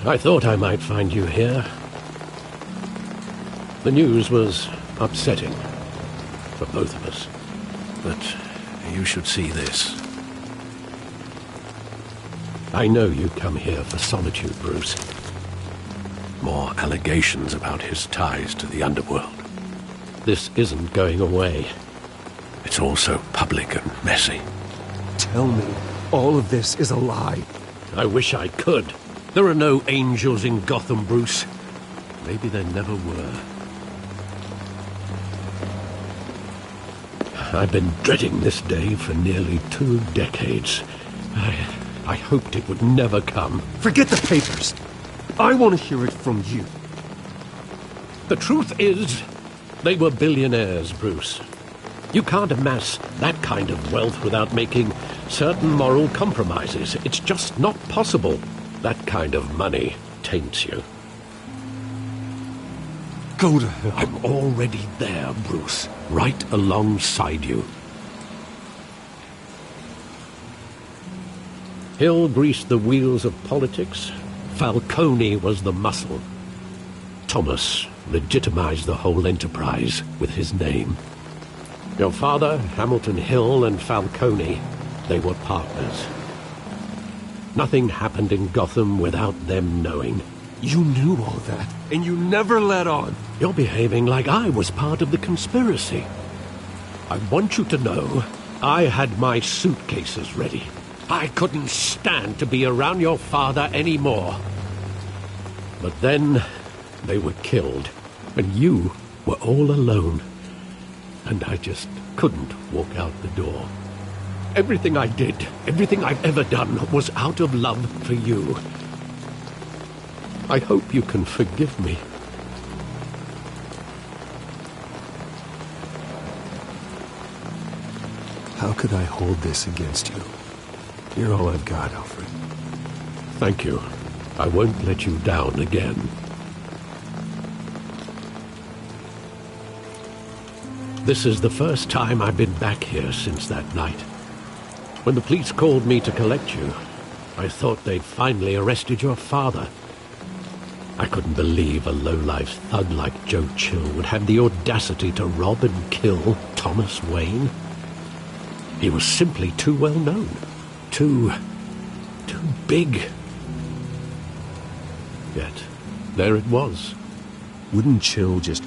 I thought I might find you here. The news was upsetting for both of us. But you should see this. I know you come here for solitude, Bruce. More allegations about his ties to the underworld. This isn't going away. It's all so public and messy. Tell me, all of this is a lie. I wish I could. There are no angels in Gotham, Bruce. Maybe there never were. I've been dreading this day for nearly 2 decades. I hoped it would never come. Forget the papers. I want to hear it from you. The truth is, they were billionaires, Bruce. You can't amass that kind of wealth without making certain moral compromises. It's just not possible. That kind of money taints you. Go to hell. I'm already there, Bruce. Right alongside you. Hill greased the wheels of politics. Falcone was the muscle. Thomas legitimized the whole enterprise with his name. Your father, Hamilton Hill, and Falcone, they were partners. Nothing happened in Gotham without them knowing. You knew all that, and you never let on. You're behaving like I was part of the conspiracy. I want you to know I had my suitcases ready. I couldn't stand to be around your father anymore. But then they were killed, and you were all alone. And I just couldn't walk out the door. Everything I did, everything I've ever done, was out of love for you. I hope you can forgive me. How could I hold this against you? You're all I've got, Alfred. Thank you. I won't let you down again. This is the first time I've been back here since that night. When the police called me to collect you, I thought they'd finally arrested your father. I couldn't believe a low-life thug like Joe Chill would have the audacity to rob and kill Thomas Wayne. He was simply too well known. Too big. Yet, there it was. Wouldn't Chill just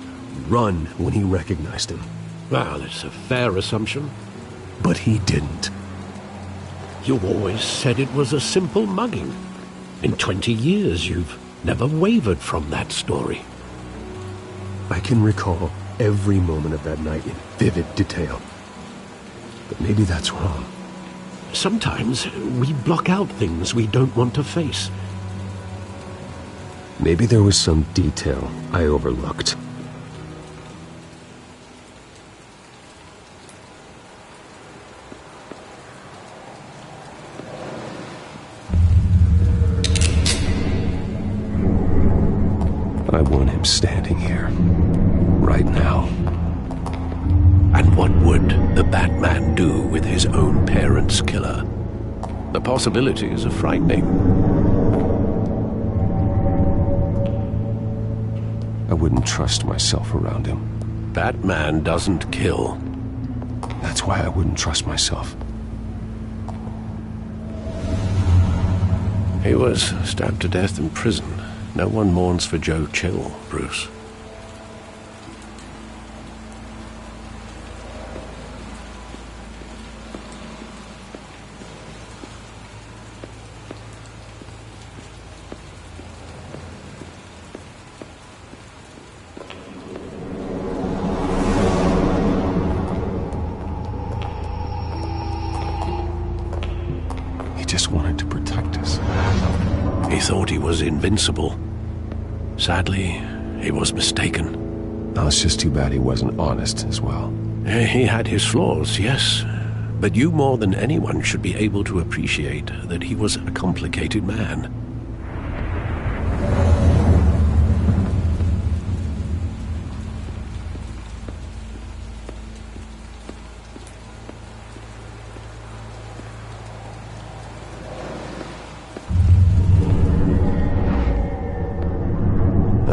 run when he recognized him? Well, it's a fair assumption. But he didn't. You always said it was a simple mugging. In 20 years, you've never wavered from that story. I can recall every moment of that night in vivid detail. But maybe that's wrong. Sometimes we block out things we don't want to face. Maybe there was some detail I overlooked. I want him standing here, right now. And what would the Batman do with his own parents' killer? The possibilities are frightening. I wouldn't trust myself around him. Batman doesn't kill. That's why I wouldn't trust myself. He was stabbed to death in prison. No one mourns for Joe Chill, Bruce. He just wanted to protect us. He thought he was invincible. Sadly, he was mistaken. No, it's just too bad he wasn't honest as well. He had his flaws, yes. But you more than anyone should be able to appreciate that he was a complicated man.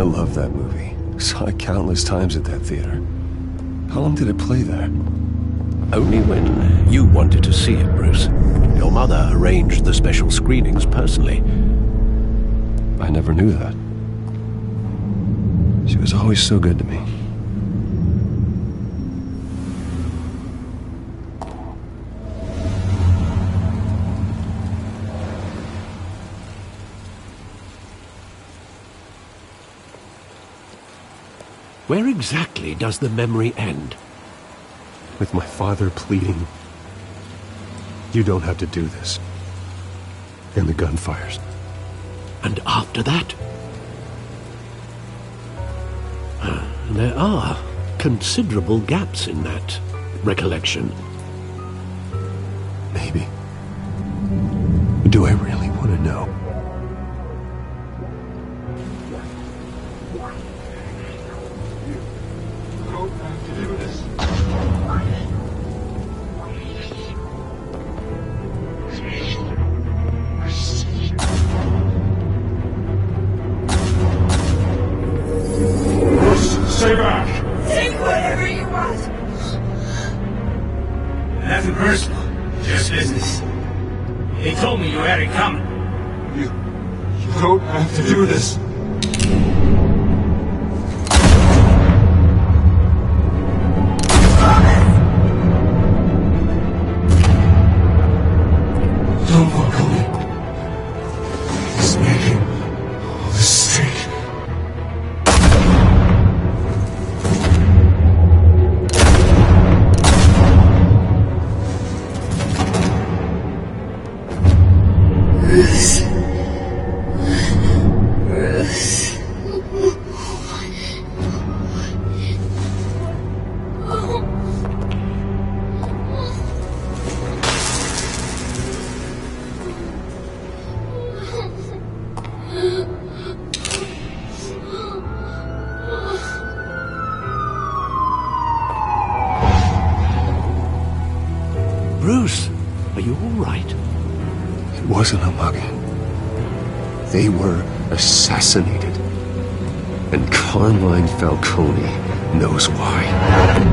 love that movie. Saw it countless times at that theater. How long did it play there? Only when you wanted to see it, Bruce. Your mother arranged the special screenings personally. I never knew that. She was always so good to me. Where exactly does the memory end? With my father pleading, "You don't have to do this." And the gun fires. And after that? There are considerable gaps in that recollection. Maybe. Do I really want to know? Stay back! Take whatever you want! Nothing personal, just business. He told me you had it coming. You don't have to do this. Don't walk away. He's making a mistake. Bruce, are you all right? It wasn't a mugging. They were assassinated. And Carmine Falcone knows why.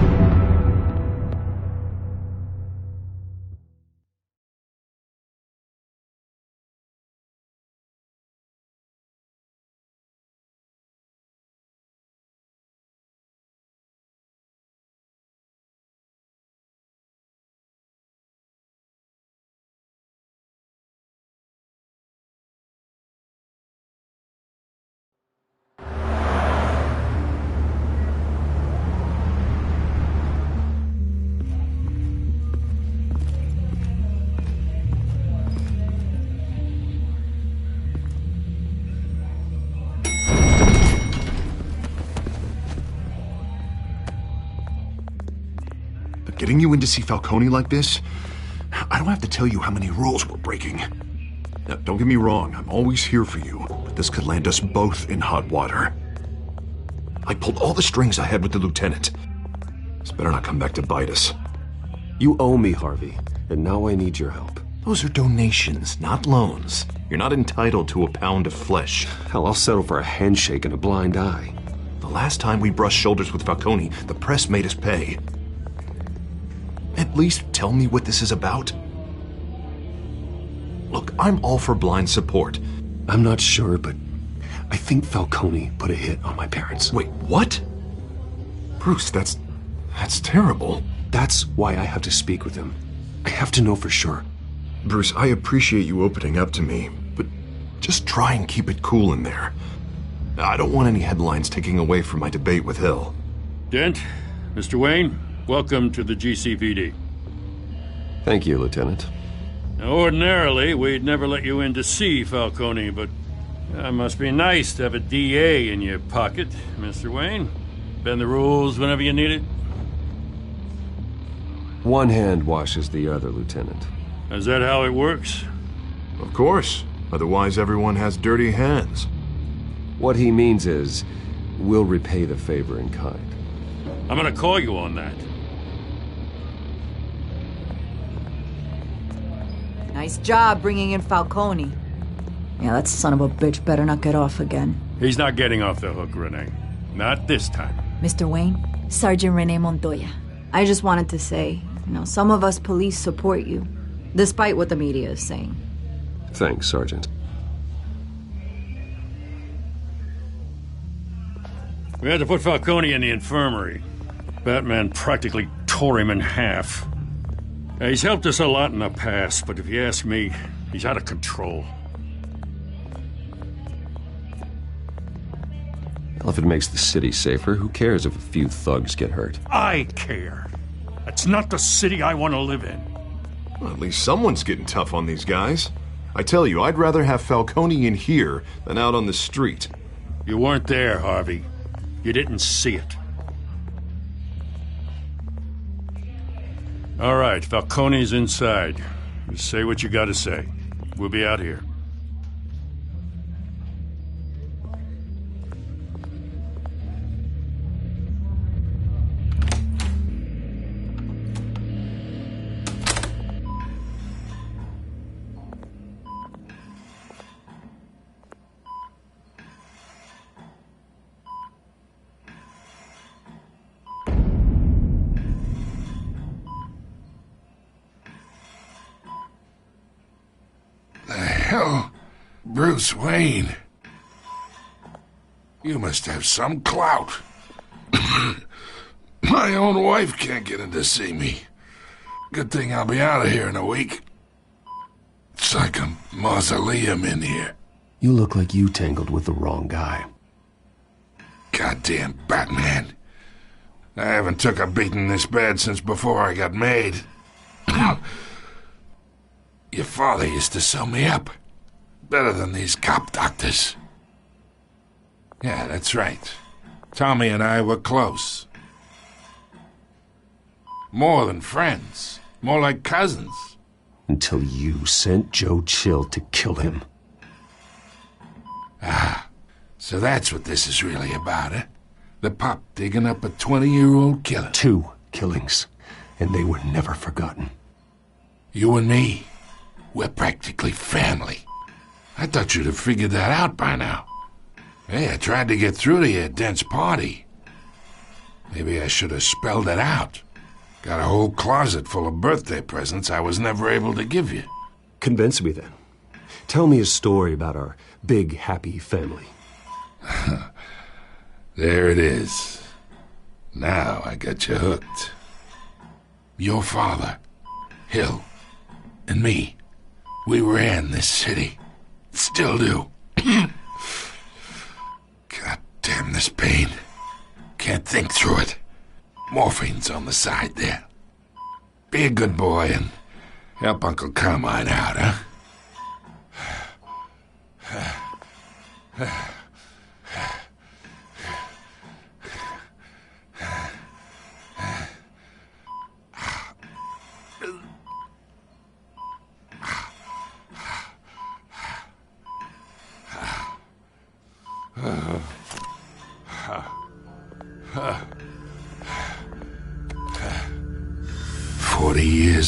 Getting you in to see Falcone like this? I don't have to tell you how many rules we're breaking. Now, don't get me wrong, I'm always here for you, but this could land us both in hot water. I pulled all the strings I had with the lieutenant. This better not come back to bite us. You owe me, Harvey, and now I need your help. Those are donations, not loans. You're not entitled to a pound of flesh. Hell, I'll settle for a handshake and a blind eye. The last time we brushed shoulders with Falcone, the press made us pay. At least tell me what this is about. Look, I'm all for blind support. I'm not sure, but I think Falcone put a hit on my parents. Wait, what? Bruce, that's terrible. That's why I have to speak with him. I have to know for sure. Bruce, I appreciate you opening up to me, but just try and keep it cool in there. I don't want any headlines taking away from my debate with Hill. Dent, Mr. Wayne, welcome to the GCPD. Thank you, Lieutenant. Now, ordinarily, we'd never let you in to see Falcone, but it must be nice to have a DA in your pocket, Mr. Wayne. Bend the rules whenever you need it. One hand washes the other, Lieutenant. Is that how it works? Of course. Otherwise, everyone has dirty hands. What he means is, we'll repay the favor in kind. I'm gonna call you on that. Nice job bringing in Falcone. Yeah, that son of a bitch better not get off again. He's not getting off the hook, Renee. Not this time. Mr. Wayne, Sergeant Renee Montoya. I just wanted to say, some of us police support you, despite what the media is saying. Thanks, Sergeant. We had to put Falcone in the infirmary. Batman practically tore him in half. He's helped us a lot in the past, but if you ask me, he's out of control. Well, if it makes the city safer, who cares if a few thugs get hurt? I care. That's not the city I want to live in. Well, at least someone's getting tough on these guys. I tell you, I'd rather have Falcone in here than out on the street. You weren't there, Harvey. You didn't see it. All right, Falcone's inside. You say what you gotta say. We'll be out here. Hell, Bruce Wayne. You must have some clout. My own wife can't get in to see me. Good thing I'll be out of here in a week. It's like a mausoleum in here. You look like you tangled with the wrong guy. Goddamn Batman. I haven't took a beating this bad since before I got made. Your father used to sew me up. Better than these cop doctors. Yeah, that's right. Tommy and I were close. More than friends. More like cousins. Until you sent Joe Chill to kill him. Ah, so that's what this is really about, eh? The pup digging up a 20-year-old killer. 2 killings, and they were never forgotten. You and me, we're practically family. I thought you'd have figured that out by now. Hey, I tried to get through to your dense party. Maybe I should have spelled it out. Got a whole closet full of birthday presents I was never able to give you. Convince me then. Tell me a story about our big, happy family. There it is. Now I got you hooked. Your father, Hill, and me, we ran this city. Still do. God damn this pain. Can't think through it. Morphine's on the side there. Be a good boy and help Uncle Carmine out, huh?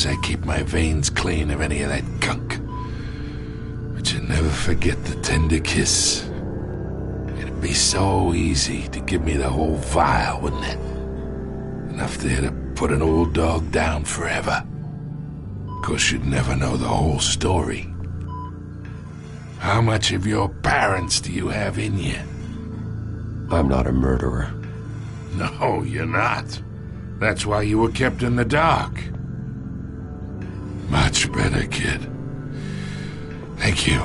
I keep my veins clean of any of that gunk. But you never forget the tender kiss. It'd be so easy to give me the whole vial, wouldn't it? Enough there to put an old dog down forever. Of course, you'd never know the whole story. How much of your parents do you have in you? I'm not a murderer. No, you're not. That's why you were kept in the dark. Much better, kid. Thank you.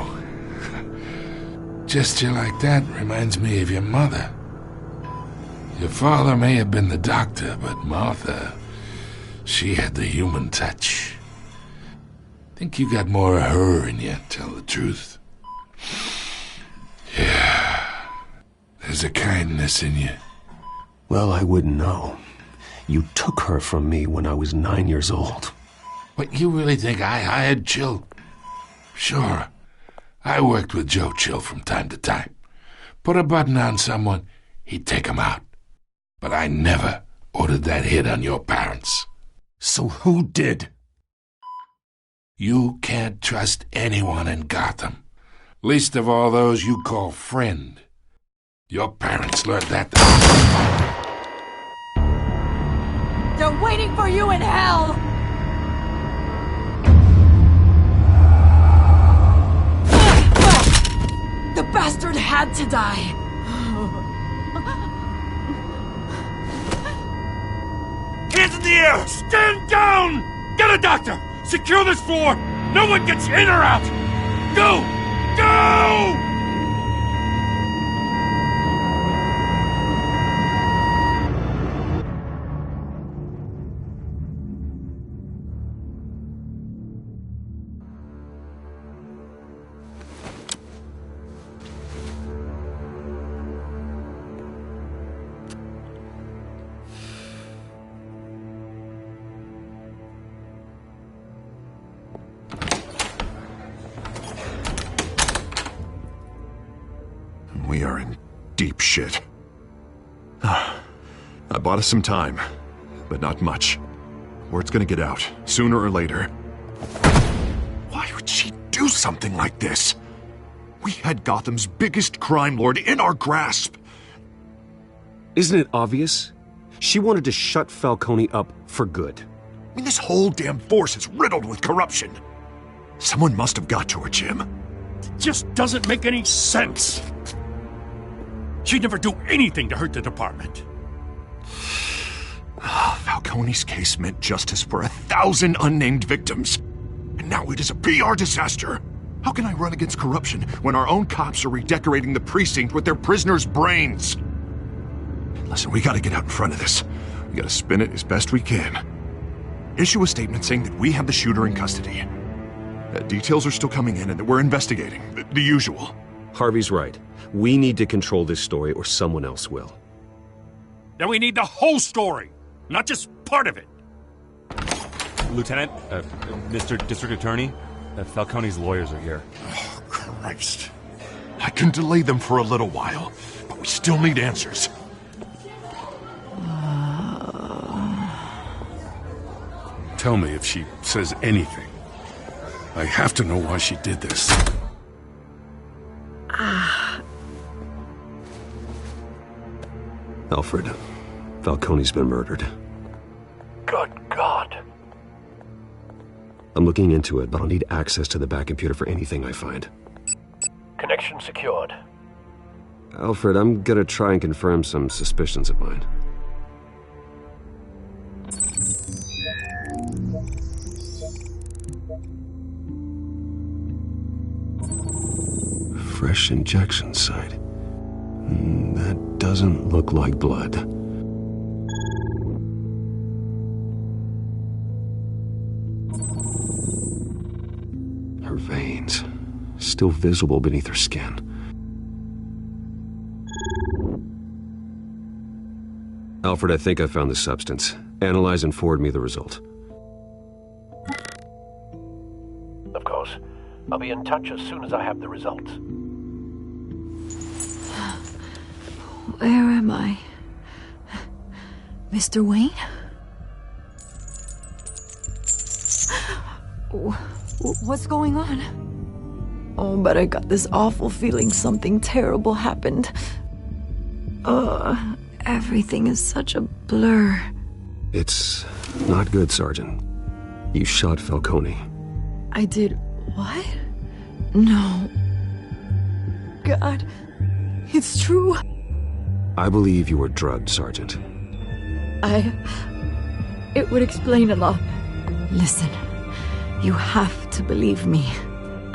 Gesture like that reminds me of your mother. Your father may have been the doctor, but Martha, she had the human touch. Think you got more of her in you, tell the truth. Yeah. There's a kindness in you. Well, I wouldn't know. You took her from me when I was 9 years old. But you really think I hired Chill? Sure. I worked with Joe Chill from time to time. Put a button on someone, he'd take him out. But I never ordered that hit on your parents. So who did? You can't trust anyone in Gotham. Least of all those you call friend. Your parents learned that. They're waiting for you in hell! The bastard had to die! Hands in the air! Stand down! Get a doctor! Secure this floor! No one gets in or out! Go! Go! We are in deep shit. I bought us some time, but not much. Word's gonna get out, sooner or later. Why would she do something like this? We had Gotham's biggest crime lord in our grasp. Isn't it obvious? She wanted to shut Falcone up for good. I mean, this whole damn force is riddled with corruption. Someone must have got to her, Jim. It just doesn't make any sense. She'd never do anything to hurt the department. Falcone's case meant justice for 1,000 unnamed victims. And now it is a PR disaster. How can I run against corruption when our own cops are redecorating the precinct with their prisoners' brains? Listen, we gotta get out in front of this. We gotta spin it as best we can. Issue a statement saying that we have the shooter in custody. Details are still coming in and that we're investigating. The usual. Harvey's right. We need to control this story or someone else will. Then we need the whole story, not just part of it. Lieutenant, Mr. District Attorney, Falcone's lawyers are here. Oh, Christ. I can delay them for a little while, but we still need answers. Tell me if she says anything. I have to know why she did this. Alfred, Falcone's been murdered. Good God. I'm looking into it, but I'll need access to the back computer for anything I find. Connection secured. Alfred, I'm gonna try and confirm some suspicions of mine. Fresh injection site. That doesn't look like blood. Her veins, still visible beneath her skin. Alfred, I think I found the substance. Analyze and forward me the result. Of course. I'll be in touch as soon as I have the results. Where am I? Mr. Wayne? What's going on? Oh, but I got this awful feeling something terrible happened. Everything is such a blur. It's not good, Sergeant. You shot Falcone. I did what? No. God, it's true. I believe you were drugged, Sergeant. It would explain a lot. Listen, you have to believe me.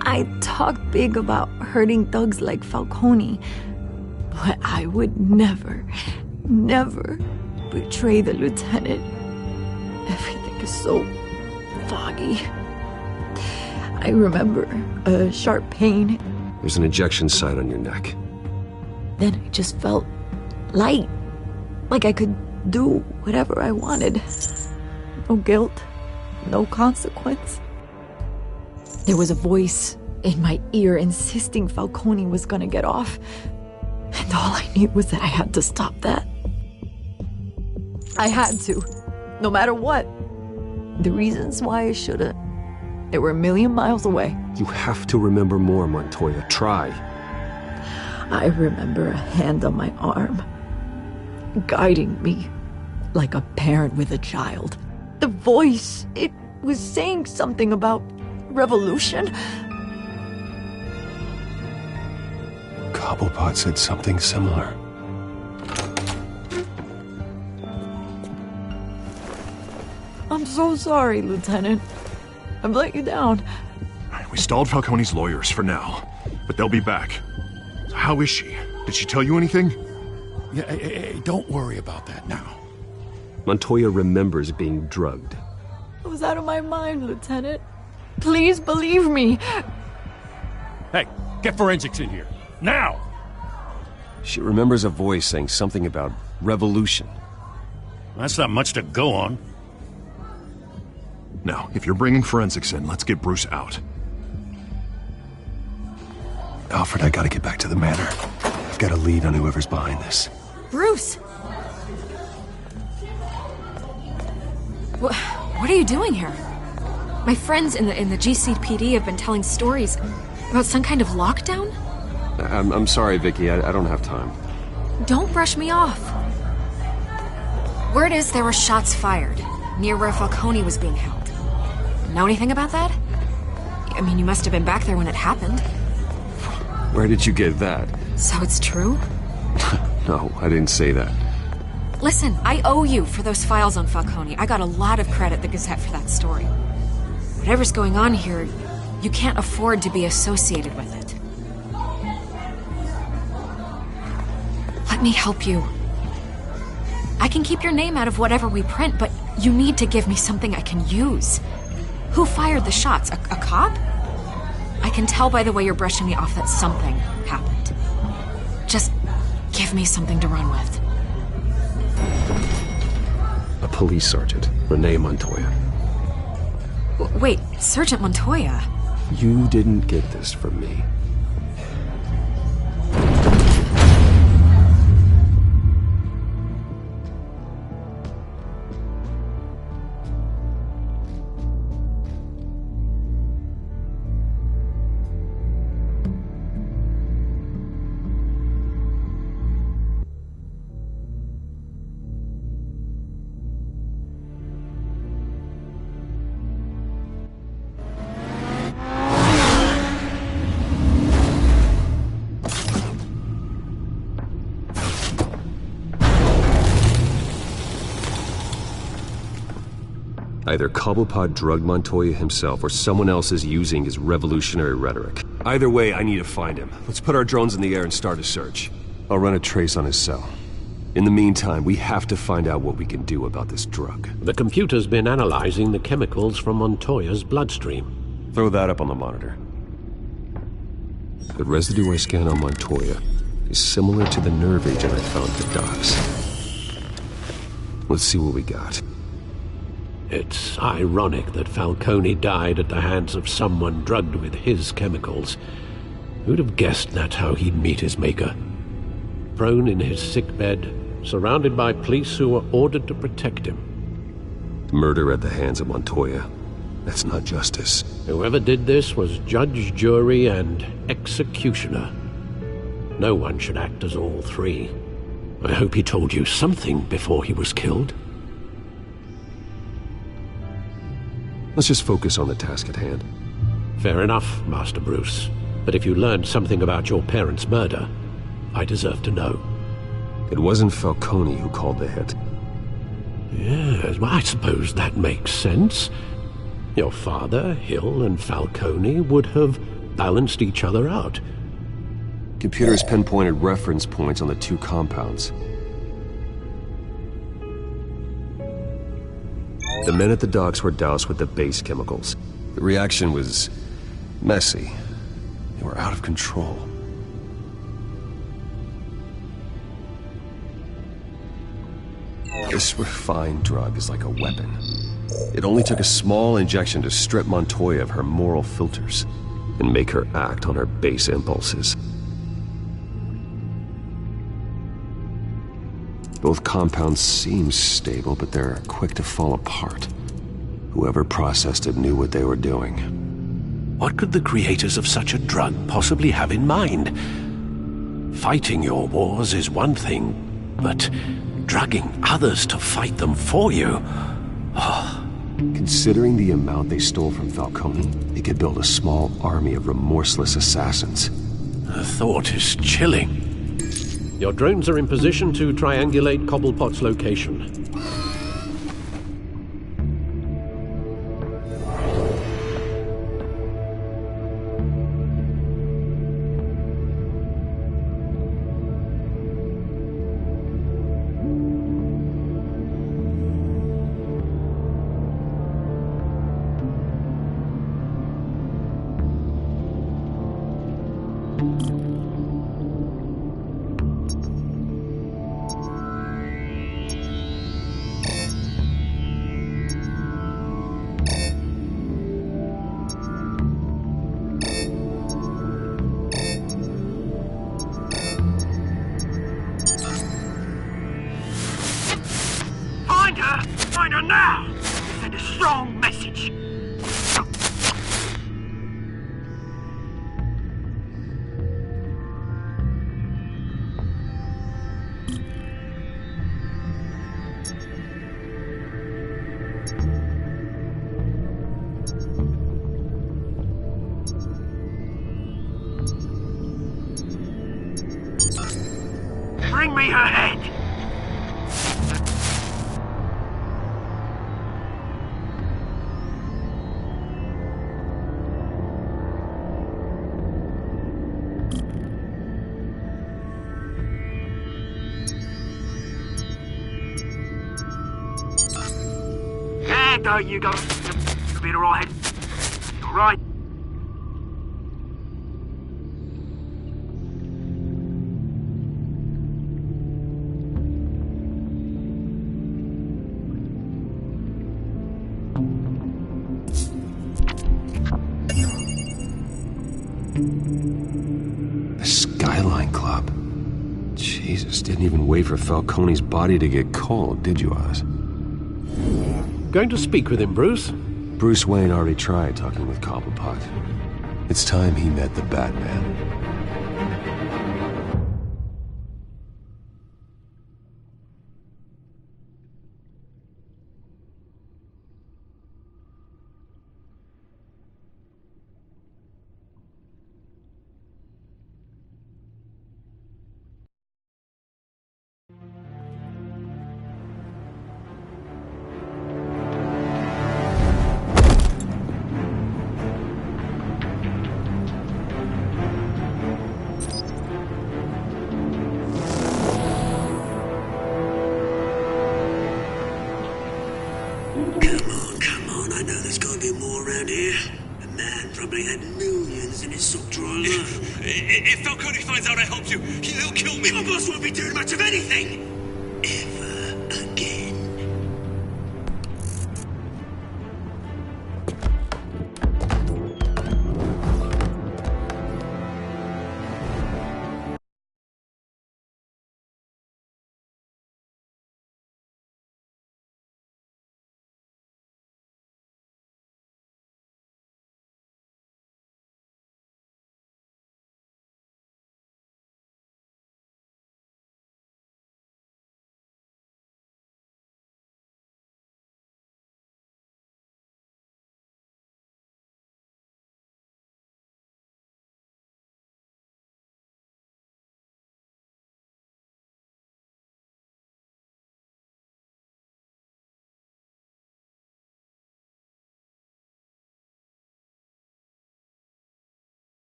I talk big about hurting thugs like Falcone, but I would never betray the lieutenant. Everything is so foggy. I remember a sharp pain. There's an injection site on your neck. Then I just felt light, like I could do whatever I wanted. No guilt, no consequence. There was a voice in my ear insisting Falcone was gonna get off, and all I knew was that I had to stop that. I had to, no matter what. The reasons why I shouldn't, they were a million miles away. You have to remember more, Montoya. Try. I remember a hand on my arm, guiding me like a parent with a child. The voice, it was saying something about revolution. Cobblepot said something similar. I'm so sorry, Lieutenant. I've let you down. We stalled Falcone's lawyers for now, but they'll be back. So how is she? Did she tell you anything? Yeah, hey, don't worry about that now. Montoya remembers being drugged. I was out of my mind, Lieutenant. Please believe me. Hey, get forensics in here. Now! She remembers a voice saying something about revolution. That's not much to go on. Now, if you're bringing forensics in, let's get Bruce out. Alfred, I gotta get back to the manor. I've got a lead on whoever's behind this. Bruce! What are you doing here? My friends in the GCPD have been telling stories about some kind of lockdown? I'm sorry, Vicky. I don't have time. Don't brush me off. Word is there were shots fired near where Falcone was being held. Know anything about that? I mean, you must have been back there when it happened. Where did you get that? So it's true? No, I didn't say that. Listen, I owe you for those files on Falcone. I got a lot of credit at the Gazette for that story. Whatever's going on here, you can't afford to be associated with it. Let me help you. I can keep your name out of whatever we print, but you need to give me something I can use. Who fired the shots? A cop? I can tell by the way you're brushing me off that something happened. Just give me something to run with. A police sergeant, Renee Montoya. Wait, Sergeant Montoya? You didn't get this from me. Either Cobblepot drugged Montoya himself, or someone else is using his revolutionary rhetoric. Either way, I need to find him. Let's put our drones in the air and start a search. I'll run a trace on his cell. In the meantime, we have to find out what we can do about this drug. The computer's been analyzing the chemicals from Montoya's bloodstream. Throw that up on the monitor. The residue I scan on Montoya is similar to the nerve agent I found at the docks. Let's see what we got. It's ironic that Falcone died at the hands of someone drugged with his chemicals. Who'd have guessed that's how he'd meet his maker? Prone in his sickbed, surrounded by police who were ordered to protect him. Murder at the hands of Montoya. That's not justice. Whoever did this was judge, jury, and executioner. No one should act as all three. I hope he told you something before he was killed. Let's just focus on the task at hand. Fair enough, Master Bruce. But if you learned something about your parents' murder, I deserve to know. It wasn't Falcone who called the hit. Yes, well, I suppose that makes sense. Your father, Hill, and Falcone would have balanced each other out. Computers pinpointed reference points on the two compounds. The men at the docks were doused with the base chemicals. The reaction was messy. They were out of control. This refined drug is like a weapon. It only took a small injection to strip Montoya of her moral filters and make her act on her base impulses. Both compounds seem stable, but they're quick to fall apart. Whoever processed it knew what they were doing. What could the creators of such a drug possibly have in mind? Fighting your wars is one thing, but dragging others to fight them for you... Considering the amount they stole from Falcone, they could build a small army of remorseless assassins. The thought is chilling. Your drones are in position to triangulate Cobblepot's location. Find her now! Send a strong message. Bring me her head! There you go. You'll be alright. Alright. The Skyline Club. Jesus, didn't even wait for Falcone's body to get cold, did you, Oz? Going to speak with him, Bruce? Bruce Wayne already tried talking with Cobblepot. It's time he met the Batman. Come on, I know there's gotta be more around here. The man probably had millions in his sock drawer. If Falcone finds out I helped you, he'll kill me. Your boss won't be doing much of anything!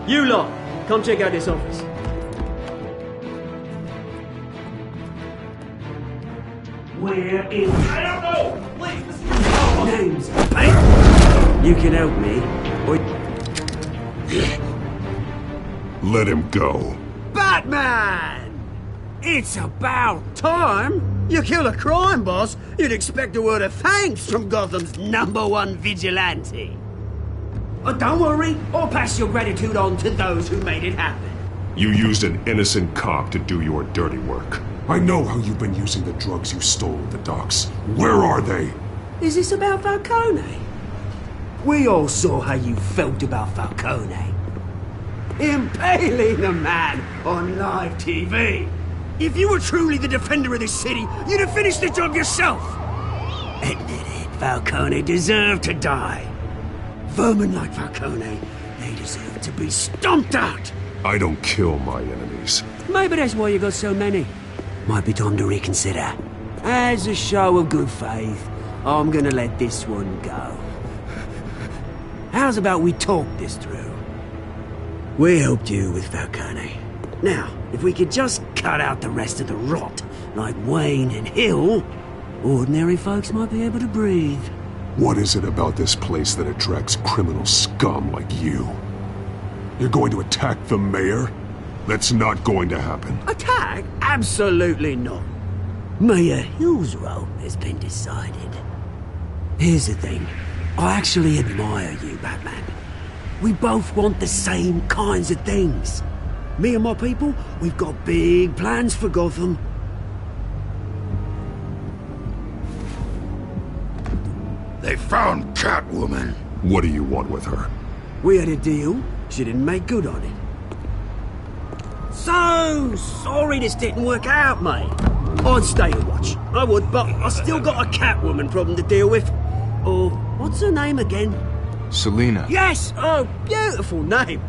You lot, come check out this office. Where is... I don't know! Please! Names, mate? You can help me, or... Let him go. Batman! It's about time! You kill a crime boss, you'd expect a word of thanks from Gotham's #1 vigilante. But don't worry, I'll pass your gratitude on to those who made it happen. You used an innocent cop to do your dirty work. I know how you've been using the drugs you stole at the docks. Where are they? Is this about Falcone? We all saw how you felt about Falcone. Impaling a man on live TV. If you were truly the defender of this city, you'd have finished the job yourself. Admit it, Falcone deserved to die. Vermin like Falcone, they deserve to be stomped out. I don't kill my enemies. Maybe that's why you got so many. Might be time to reconsider. As a show of good faith, I'm gonna let this one go. How's about we talk this through? We helped you with Falcone. Now, if we could just cut out the rest of the rot, like Wayne and Hill, ordinary folks might be able to breathe. What is it about this place that attracts criminal scum like you? You're going to attack the mayor? That's not going to happen. Attack? Absolutely not. Mayor Hill's role has been decided. Here's the thing. I actually admire you, Batman. We both want the same kinds of things. Me and my people, we've got big plans for Gotham. They found Catwoman. What do you want with her? We had a deal. She didn't make good on it. So sorry this didn't work out, mate. I'd stay and watch. I would, but I still got a Catwoman problem to deal with. Or, what's her name again? Selina. Yes! Oh, beautiful name.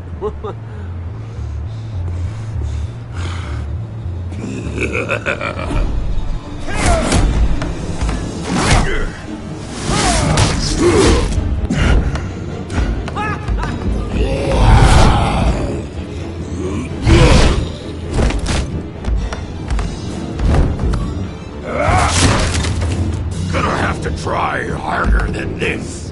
Gonna have to try harder than this.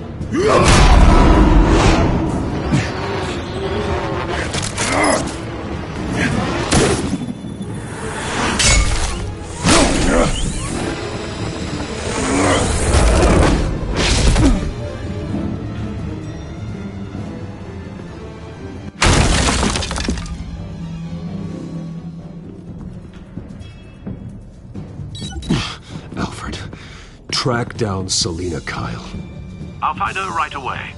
Alfred, track down Selina Kyle. I'll find her right away.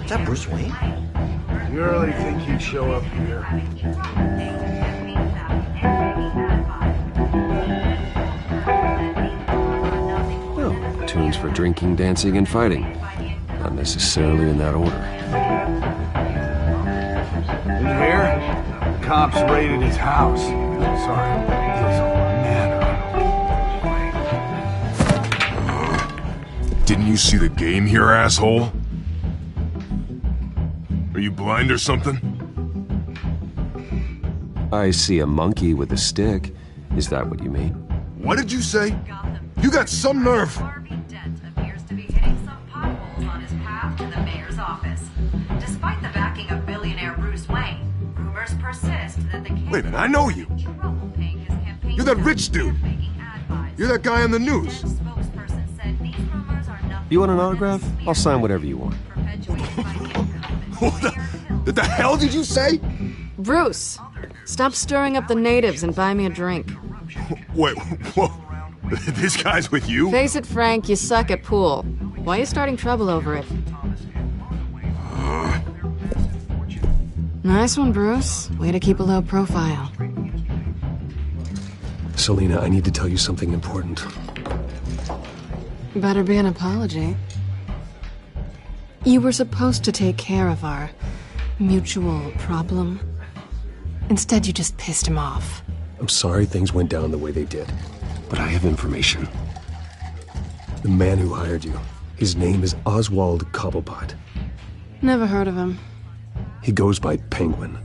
Is that Bruce Wayne? You really think he'd show up here? Well, tunes for drinking, dancing, and fighting. Not necessarily in that order. In here, the cops raided his house. Sorry, his manor. Didn't you see the game here, asshole? Are you blind or something? I see a monkey with a stick. Is that what you mean? What did you say? You got some nerve! Appears to be hitting some potholes on his path to the mayor's office. Despite the backing of billionaire Bruce Wayne, rumors persist that the Wait a minute, I know you! You're that rich dude! You're that guy on the news! You want an autograph? I'll sign whatever you want. What the hell did you say? Bruce, stop stirring up the natives and buy me a drink. Wait, whoa. This guy's with you? Face it, Frank, you suck at pool. Why are you starting trouble over it? Nice one, Bruce. Way to keep a low profile. Selina, I need to tell you something important. Better be an apology. You were supposed to take care of our mutual problem. Instead, you just pissed him off. I'm sorry things went down the way they did, but I have information. The man who hired you, his name is Oswald Cobblepot. Never heard of him. He goes by Penguin.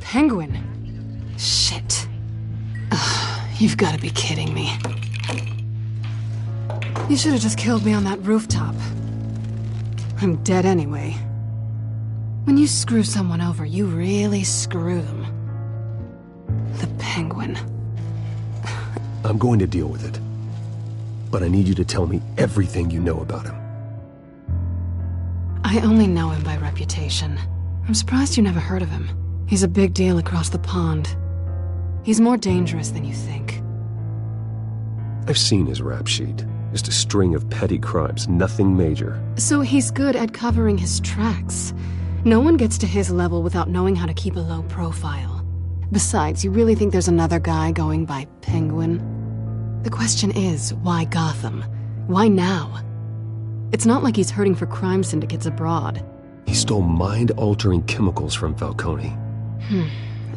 Penguin? Shit. Ugh, you've got to be kidding me. You should have just killed me on that rooftop. I'm dead anyway. When you screw someone over, you really screw them. The Penguin. I'm going to deal with it. But I need you to tell me everything you know about him. I only know him by reputation. I'm surprised you never heard of him. He's a big deal across the pond. He's more dangerous than you think. I've seen his rap sheet. Just a string of petty crimes, nothing major. So he's good at covering his tracks. No one gets to his level without knowing how to keep a low profile. Besides, you really think there's another guy going by Penguin? The question is, why Gotham? Why now? It's not like he's hurting for crime syndicates abroad. He stole mind-altering chemicals from Falcone.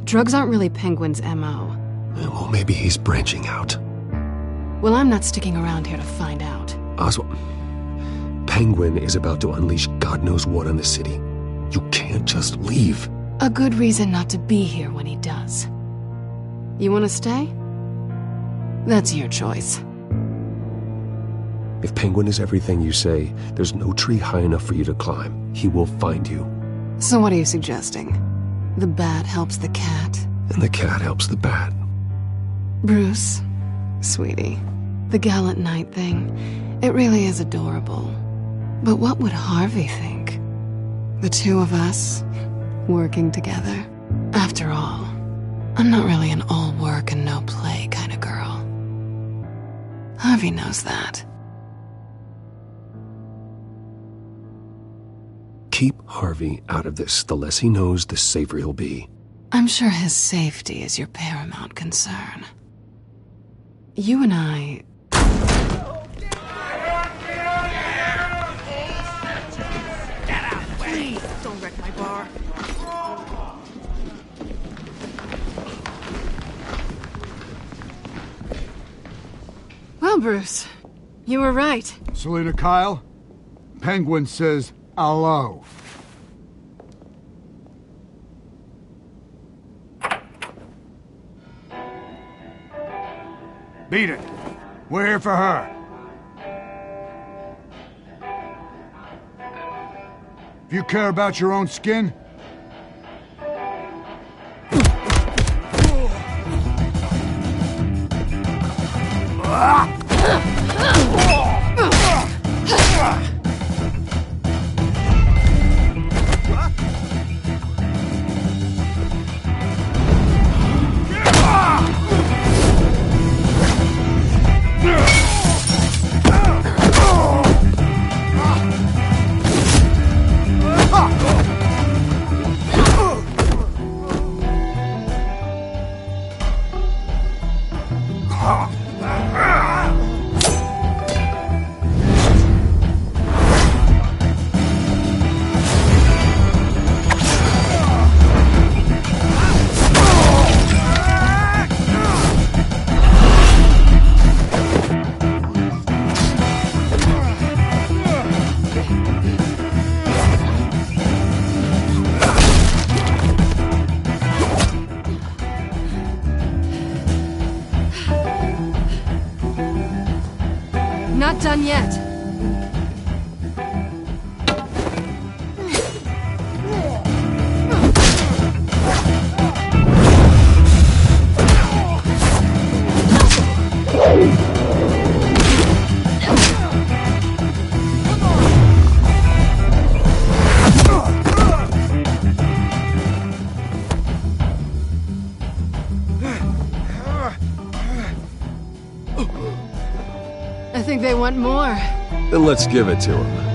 Drugs aren't really Penguin's M.O. Well, maybe he's branching out. Well, I'm not sticking around here to find out. Oswald, Penguin is about to unleash God knows what on the city. You can't just leave. A good reason not to be here when he does. You want to stay? That's your choice. If Penguin is everything you say, there's no tree high enough for you to climb. He will find you. So what are you suggesting? The bat helps the cat? And the cat helps the bat. Bruce, sweetie, the gallant knight thing, it really is adorable. But what would Harvey think? The two of us, working together? After all, I'm not really an all work and no play kind of girl. Harvey knows that. Keep Harvey out of this. The less he knows, the safer he'll be. I'm sure his safety is your paramount concern. You and I... Get out of the way! Please, don't wreck my bar. Well, Bruce, you were right. Selina Kyle, Penguin says hello. Beat it. We're here for her. If you care about your own skin, not done yet. I think they want more. Then let's give it to him.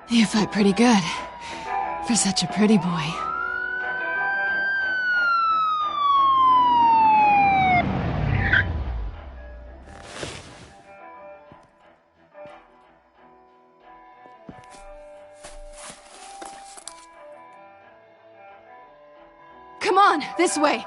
You fight pretty good. For such a pretty boy. Come on, this way!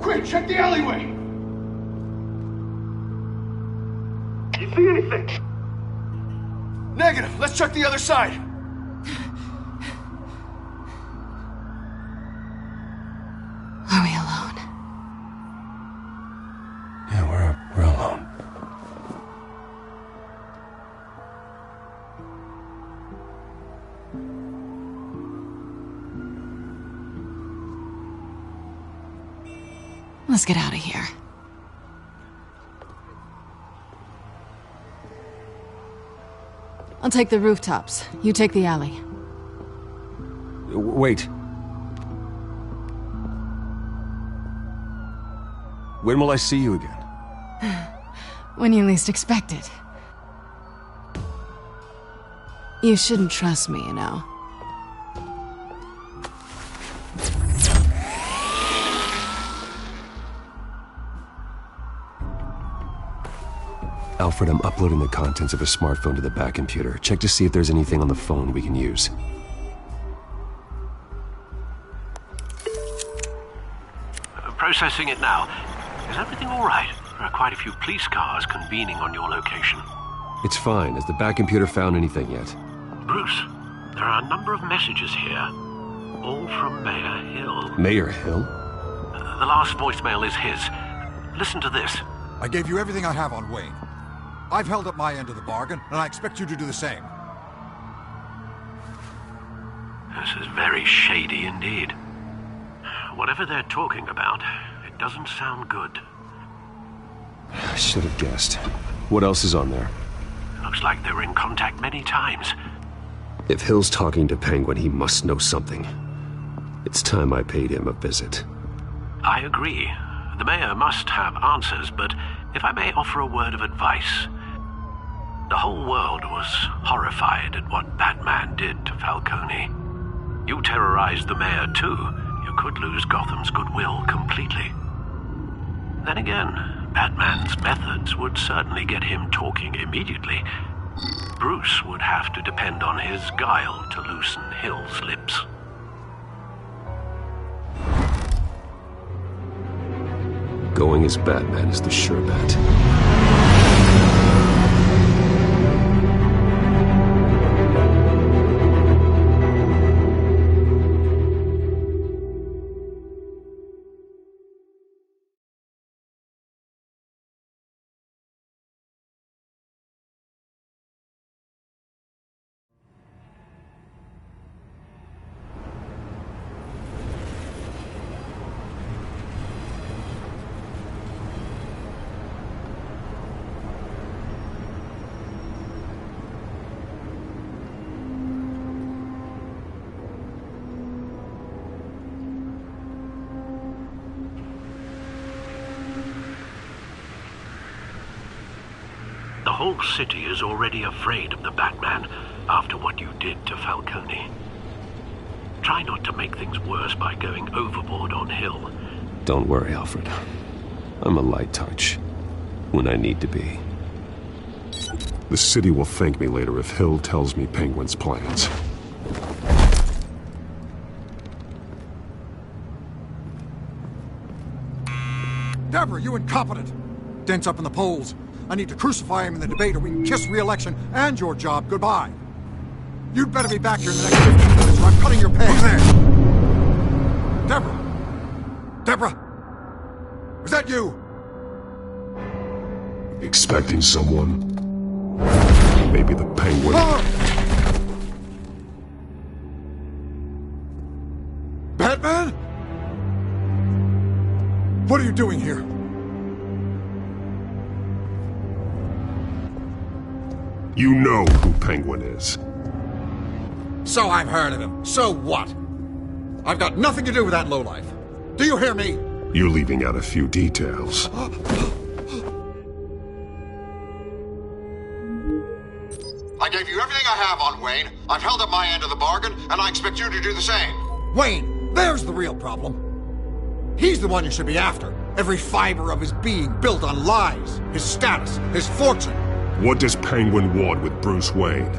Quick, check the alleyway! You see anything? Negative. Let's check the other side. Are we alone? Yeah, we're alone. Let's get out of here. I'll take the rooftops. You take the alley. Wait. When will I see you again? When you least expect it. You shouldn't trust me, you know. Alfred, I'm uploading the contents of a smartphone to the back computer. Check to see if there's anything on the phone we can use. Processing it now. Is everything all right? There are quite a few police cars convening on your location. It's fine. Has the back computer found anything yet? Bruce, there are a number of messages here. All from Mayor Hill. Mayor Hill? The last voicemail is his. Listen to this. I gave you everything I have on Wayne. I've held up my end of the bargain, and I expect you to do the same. This is very shady indeed. Whatever they're talking about, it doesn't sound good. I should have guessed. What else is on there? Looks like they were in contact many times. If Hill's talking to Penguin, he must know something. It's time I paid him a visit. I agree. The mayor must have answers, but if I may offer a word of advice. The whole world was horrified at what Batman did to Falcone. You terrorized the mayor too. You could lose Gotham's goodwill completely. Then again, Batman's methods would certainly get him talking immediately. Bruce would have to depend on his guile to loosen Hill's lips. Going as Batman is the sure bet. whole city is already afraid of the Batman after what you did to Falcone. Try not to make things worse by going overboard on Hill. Don't worry, Alfred. I'm a light touch when I need to be. The city will thank me later if Hill tells me Penguin's plans. Deborah, you incompetent! Dent's up in the polls. I need to crucify him in the debate or we can kiss re-election and your job goodbye. You'd better be back here in the next 15 minutes or I'm cutting your pay. Who's there? Deborah! Deborah! Is that you? Expecting someone? Maybe the Penguin. Batman? What are you doing here? You know who Penguin is. So I've heard of him. So what? I've got nothing to do with that lowlife. Do you hear me? You're leaving out a few details. I gave you everything I have on Wayne. I've held up my end of the bargain, and I expect you to do the same. Wayne, there's the real problem. He's the one you should be after. Every fiber of his being built on lies, his status, his fortune. What does Penguin want with Bruce Wayne?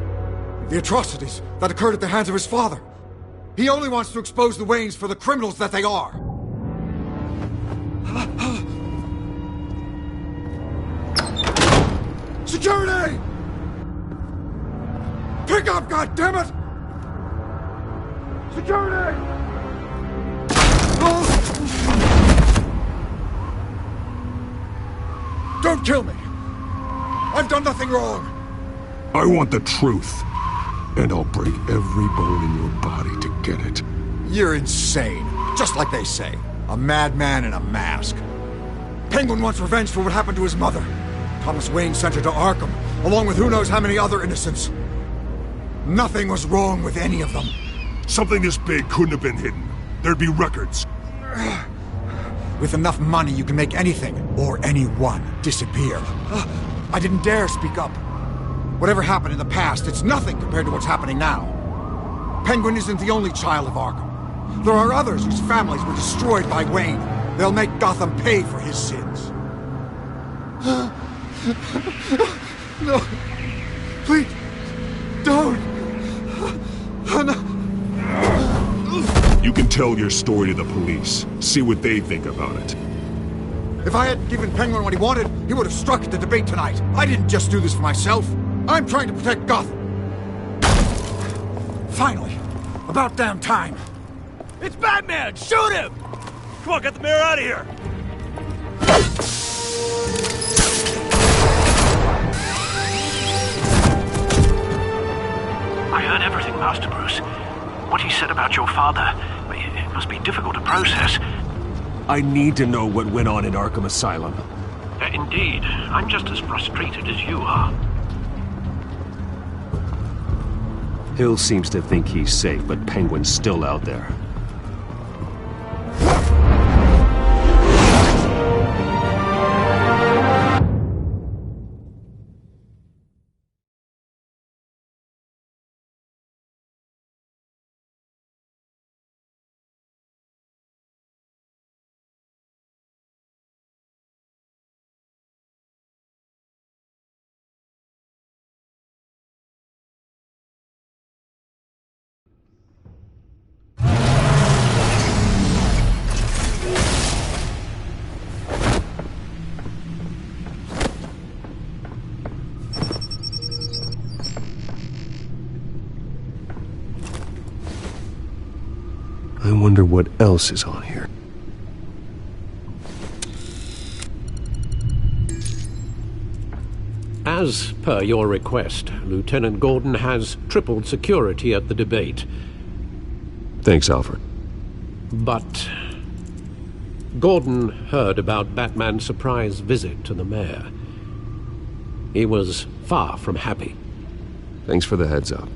The atrocities that occurred at the hands of his father. He only wants to expose the Waynes for the criminals that they are. Security! Pick up, goddammit! Security! Don't kill me! I've done nothing wrong! I want the truth. And I'll break every bone in your body to get it. You're insane. Just like they say. A madman in a mask. Penguin wants revenge for what happened to his mother. Thomas Wayne sent her to Arkham, along with who knows how many other innocents. Nothing was wrong with any of them. Something this big couldn't have been hidden. There'd be records. With enough money, you can make anything, or anyone, disappear. I didn't dare speak up. Whatever happened in the past, it's nothing compared to what's happening now. Penguin isn't the only child of Arkham. There are others whose families were destroyed by Wayne. They'll make Gotham pay for his sins. No. Please. Don't. No. You can tell your story to the police. See what they think about it. If I had given Penguin what he wanted, he would have struck at the debate tonight. I didn't just do this for myself. I'm trying to protect Gotham. Finally. About damn time. It's Batman! Shoot him! Come on, get the mayor out of here! I heard everything, Master Bruce. What he said about your father, it must be difficult to process. I need to know what went on in Arkham Asylum. Indeed. I'm just as frustrated as you are. Hill seems to think he's safe, but Penguin's still out there. I wonder what else is on here. As per your request, Lieutenant Gordon has tripled security at the debate. Thanks, Alfred. But Gordon heard about Batman's surprise visit to the mayor. He was far from happy. Thanks for the heads up.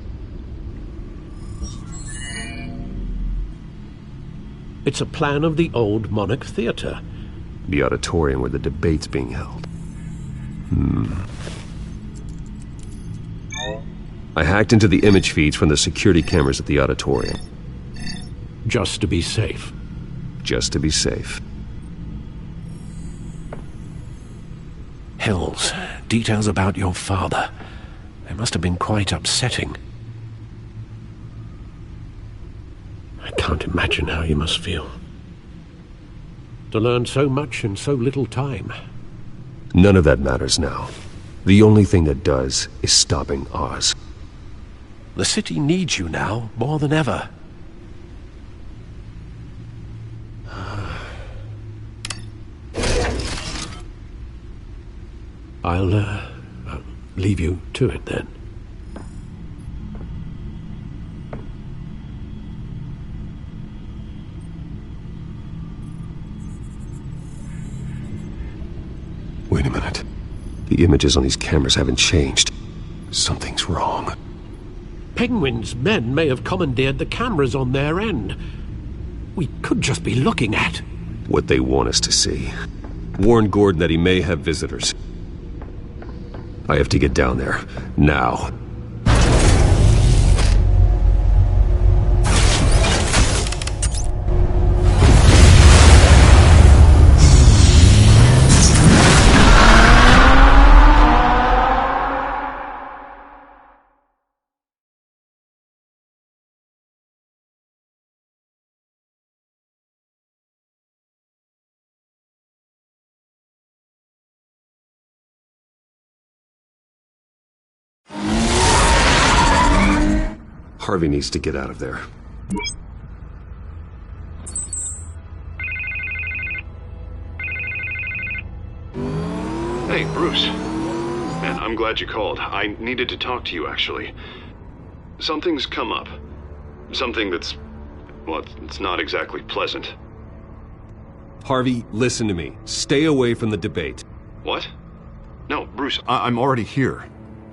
It's a plan of the old Monarch Theater. The auditorium where the debate's being held. I hacked into the image feeds from the security cameras at the auditorium. Just to be safe. Just to be safe. Hills, details about your father. They must have been quite upsetting. I can't imagine how you must feel. To learn so much in so little time. None of that matters now. The only thing that does is stopping Oz. The city needs you now, more than ever. I'll leave you to it then. Wait a minute. The images on these cameras haven't changed. Something's wrong. Penguin's men may have commandeered the cameras on their end. We could just be looking at what they want us to see. Warn Gordon that he may have visitors. I have to get down there. Now. Harvey needs to get out of there. Hey, Bruce. Man, I'm glad you called. I needed to talk to you, actually. Something's come up. Something that's... well, it's not exactly pleasant. Harvey, listen to me. Stay away from the debate. What? No, Bruce, I'm already here.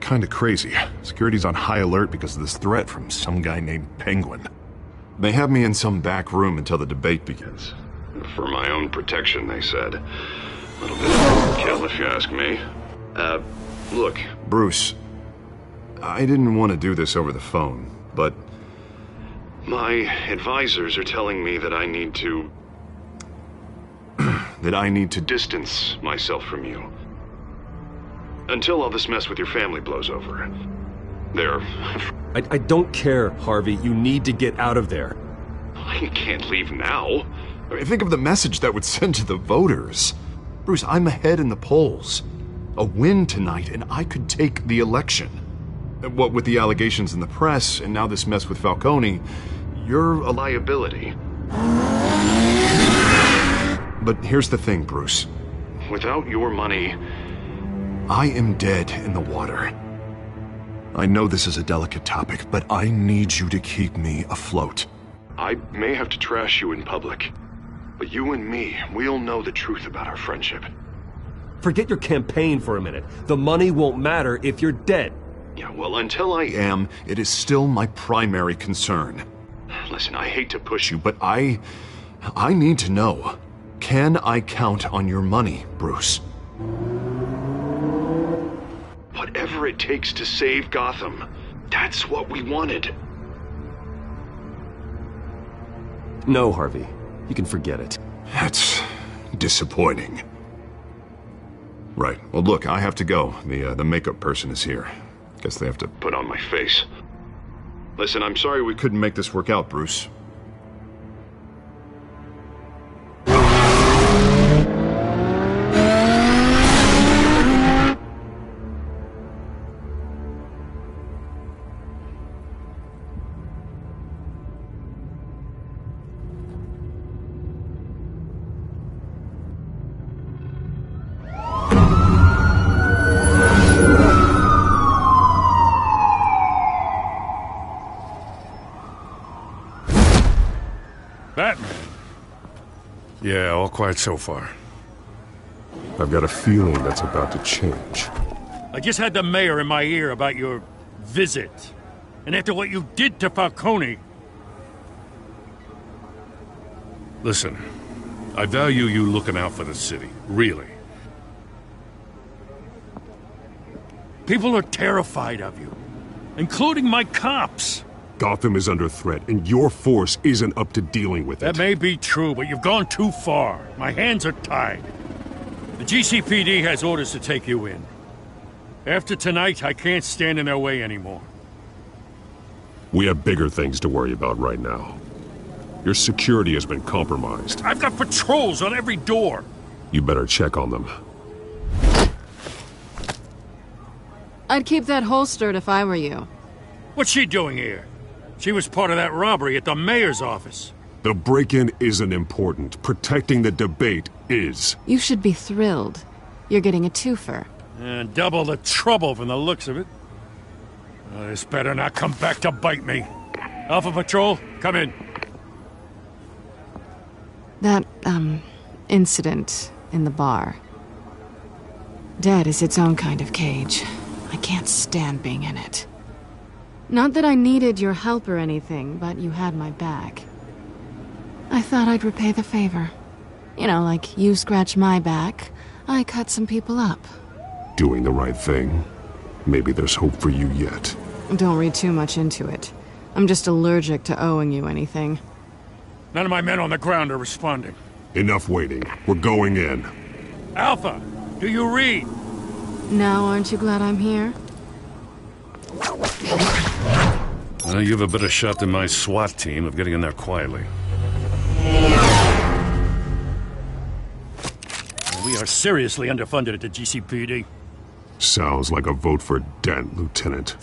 Kinda crazy. Security's on high alert because of this threat from some guy named Penguin. They have me in some back room until the debate begins. For my own protection, they said. A little bit of overkill, if you ask me. Look, Bruce, I didn't want to do this over the phone, but my advisors are telling me that I need to... that I need to distance myself from you. Until all this mess with your family blows over. There. I don't care, Harvey. You need to get out of there. I can't leave now. I mean, think of the message that would send to the voters. Bruce, I'm ahead in the polls. A win tonight, and I could take the election. What with the allegations in the press, and now this mess with Falcone, you're a liability. But here's the thing, Bruce. Without your money... I am dead in the water. I know this is a delicate topic, but I need you to keep me afloat. I may have to trash you in public, but you and me, we'll know the truth about our friendship. Forget your campaign for a minute. The money won't matter if you're dead. Yeah, well, until I am, it is still my primary concern. Listen, I hate to push you, but I need to know. Can I count on your money, Bruce? Whatever it takes to save Gotham. That's what we wanted. No, Harvey. You can forget it. That's disappointing. Right. Well, look, I have to go. The makeup person is here. Guess they have to put on my face. Listen, I'm sorry we couldn't make this work out, Bruce. Batman. Yeah, all quiet so far. I've got a feeling that's about to change. I just had the mayor in my ear about your visit. And after what you did to Falcone... Listen, I value you looking out for the city, really. People are terrified of you. including my cops. Gotham is under threat, and your force isn't up to dealing with it. That may be true, but you've gone too far. My hands are tied. The GCPD has orders to take you in. After tonight, I can't stand in their way anymore. We have bigger things to worry about right now. Your security has been compromised. I've got patrols on every door. You better check on them. I'd keep that holstered if I were you. What's she doing here? She was part of that robbery at the mayor's office. The break-in isn't important. Protecting the debate is. You should be thrilled. You're getting a twofer. And double the trouble from the looks of it. This better not come back to bite me. Alpha Patrol, come in. That, incident in the bar. Dead is its own kind of cage. I can't stand being in it. Not that I needed your help or anything, but you had my back. I thought I'd repay the favor. You know, like you scratch my back, I cut some people up. Doing the right thing. Maybe there's hope for you yet. Don't read too much into it. I'm just allergic to owing you anything. None of my men on the ground are responding. Enough waiting. We're going in. Alpha, do you read? Now aren't you glad I'm here? You have a better shot than my SWAT team of getting in there quietly. We are seriously underfunded at the GCPD. Sounds like a vote for Dent, Lieutenant.